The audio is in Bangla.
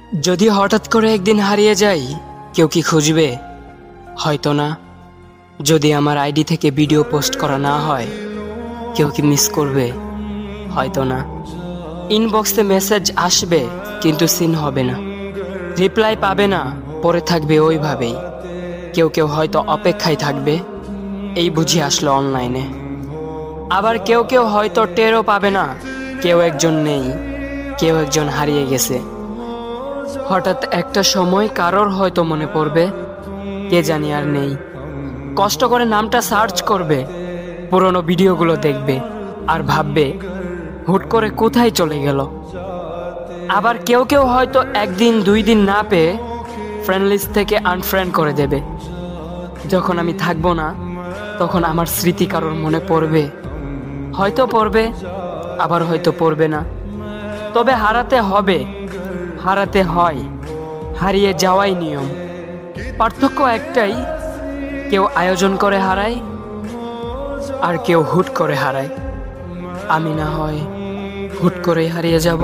যদি হঠাৎ করে একদিন হারিয়ে যাই, কেউ কি খুঁজবে? হয়তো না। যদি আমার আইডি থেকে ভিডিও পোস্ট করা না হয়, কেউ কি মিস করবে? হয়তো না। ইনবক্সে মেসেজ আসবে কিন্তু সিন হবে না, রিপ্লাই পাবে না, পরে থাকবে ওইভাবেই। কেউ কেউ হয়তো অপেক্ষায় থাকবে, এই বুঝি আসলো অনলাইনে। আবার কেউ কেউ হয়তো টেরও পাবে না, কেউ একজন নেই, কেউ একজন হারিয়ে গেছে। হঠাৎ একটা সময় কারোর হয়তো মনে পড়বে, কে জানি আর নেই। কষ্ট করে নামটা সার্চ করবে, পুরনো ভিডিওগুলো দেখবে আর ভাববে হুট করে কোথায় চলে গেল। আবার কেউ কেউ হয়তো একদিন দুই দিন না পেয়ে ফ্রেন্ড লিস্ট থেকে আনফ্রেন্ড করে দেবে। যখন আমি থাকবো না, তখন আমার স্মৃতি কারোর মনে পড়বে, হয়তো পড়বে, আবার হয়তো পড়বে না। তবে হারাতে হবে, হারাতে হয়, হারিয়ে যাওয়াই নিয়ম। পার্থক্য একটাই, কেউ আয়োজন করে হারায় আর কেউ হুট করে হারায়। আমি না হয় হুট করেই হারিয়ে যাব।